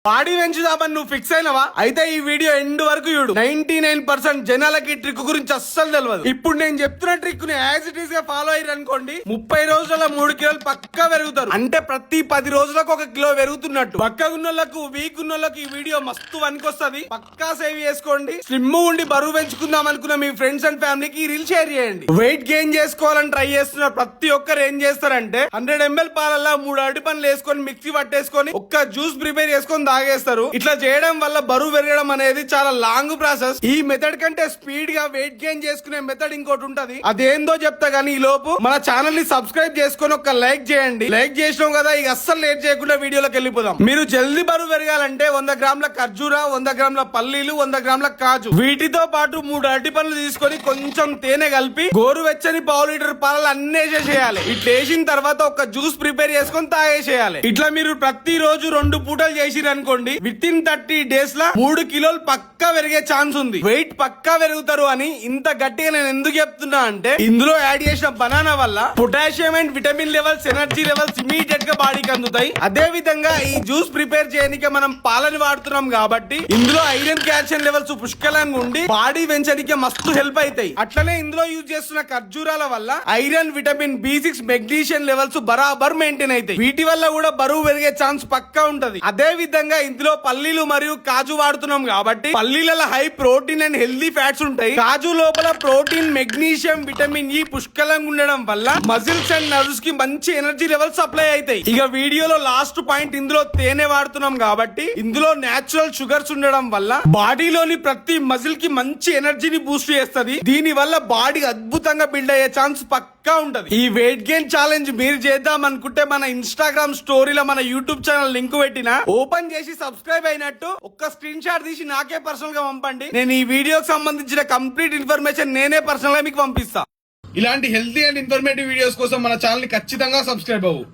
Body పెంచుదామని నువ్వు fix అయినవా? అయితే ఈ వీడియో ఎండ్ వరకు చూడు. 99% జనాలకి ట్రిక్ గురించి అస్సలు తెలియదు. ఇప్పుడు నేను చెప్తున్న ట్రిక్ ని యాజ్ ఇట్ ఈస్ గా ఫాలో అయ్యారు అనుకోండి, 30 రోజుల 3 కిలోలు పక్కా పెరుగుతారు. అంటే ప్రతి 10 రోజులకు 1 కిలో పెరుగుతున్నట్టు. పక్కగున్నోళ్ళకు వీక్ ఉన్నోళ్ళకి ఈ వీడియో మస్తు వనికొస్తది. పక్కా సేవ్ చేసుకోండి. స్లిమ్ ఉండి బరువు పెంచుకుందాం అనుకున్న మీ ఫ్రెండ్స్ అండ్ ఫ్యామిలీకి ఈ రీల్ షేర్ చేయండి. వెయిట్ గెయిన్ చేసుకోవాలని ట్రై చేస్తున్న ప్రతి ఒక్కరు ఏం చేస్తారంటే 100 ml పాలల్లో 3 అరటి పండ్లు వేసుకొని మిక్సీ పట్టేసుకొని ఒక్క జ్యూస్ ప్రిపేర్ చేసుకొని తాగేస్తారు. ఇట్లా చేయడం వల్ల బరువు పెరగడం అనేది చాలా లాంగ్ ప్రాసెస్. ఈ మెథడ్ కంటే స్పీడ్ గా వెయిట్ గెయిన్ చేసుకునే మెథడ్ ఇంకోటి ఉంటది. అదేందో చెప్తా గానీ ఈ లోపు మన ఛానల్ ని సబ్స్క్రైబ్ చేసుకొని ఒక లైక్ చేయండి. లైక్ చేసినాం కదా, ఇక అస్సలు లేట్ చేయకుండా వీడియోలోకి వెళ్ళిపోదాం. మీరు జల్దీ బరువు పెరగాలంటే 100 గ్రాముల ఖర్జూరా, 100 గ్రాముల పల్లీలు, 100 గ్రాముల కాజు, వీటితో పాటు 3 అరటి పండ్లు తీసుకొని కొంచెం తేనె కలిపి గోరువెచ్చని పావు లీటర్ పాలు అన్నేసేయాలి. ఇట్లా వేసిన తర్వాత ఒక జ్యూస్ ప్రిపేర్ చేసుకొని తాగేసేయాలి. ఇట్లా మీరు ప్రతి రోజు 2 పూటలు చేసిరు అనుకోండి, విత్ ఇన్ 30 డేస్ లా 3 కిలోలు పక్కా పెరిగే ఛాన్స్ ఉంది. వెయిట్ పక్కా పెరుగుతారు అని ఇంత గట్టిగా నేను ఎందుకు చెప్తున్నా అంటే, ఇందులో యాడ్ చేసిన బనానా వల్ల potassium and vitamin levels, energy levels immediate గా బాడీకి అందుతాయి. అదే విధంగా ఈ జ్యూస్ ప్రిపేర్ చేయడానికి మనం పాలని వాడుతున్నాం కాబట్టి ఇందులో ఐరన్, కాల్షియం లెవెల్స్ పుష్కలంగా ఉండి బాడీ పెంచడానికి మస్తు హెల్ప్ అవుతాయి. అట్లనే ఇందులో యూజ్ చేస్తున్న ఖర్జూరాల వల్ల iron, vitamin B6, magnesium levels బరాబర్ మెయింటైన్ అవుతాయి. వీటి వల్ల కూడా బరువు పెరిగే ఛాన్స్ పక్కా ఉంటది. అదే విధంగా ఇందులో పల్లీలు మరియు కాజు వాడుతున్నాం కాబట్టి పల్లీలలో high protein and healthy fats ఉంటాయి. కాజు లోపల ప్రోటీన్, మెగ్నీషియం, విటమిన్ E పుష్కలంగా ఉండడం వల్ల మజిల్స్ అండ్ నర్వ్స్ కి మంచి ఎనర్జీ లెవెల్స్ సప్లై అవుతాయి. ఇక వీడియోలో లాస్ట్ పాయింట్, ఇందులో తేనె వాడుతున్నాం కాబట్టి ఇందులో నేచురల్ షుగర్స్ ఉండడం వల్ల బాడీలోని ప్రతి మజిల్ కి మంచి ఎనర్జీని బూస్ట్ చేస్తుంది. దీని వల్ల బాడీ అద్భుతంగా బిల్డ్ అయ్యే ఛాన్స్ పక్కా ఉంటది. ఈ వెయిట్ గెయిన్ ఛాలెంజ్ మీరు చేద్దాం అనుకుంటే మన ఇన్స్టాగ్రామ్ స్టోరీలో మన యూట్యూబ్ ఛానల్ లింక్ పెట్టిన ఓపెన్ చేసి సబ్స్క్రైబ్ అయినట్టు ఒక్క స్క్రీన్ షాట్ తీసి నాకే పర్సనల్ గా పంపండి. నేను ఈ వీడియోకి సంబంధించిన కంప్లీట్ ఇన్ఫర్మేషన్ నేనే పర్సనల్ గా మీకు పంపిస్తా. ఇలాంటి హెల్తీ అండ్ ఇన్ఫర్మేటివ్ వీడియోస్ కోసం మన ఛానల్ ని ఖచ్చితంగా సబ్స్క్రైబ్ అవ్వు.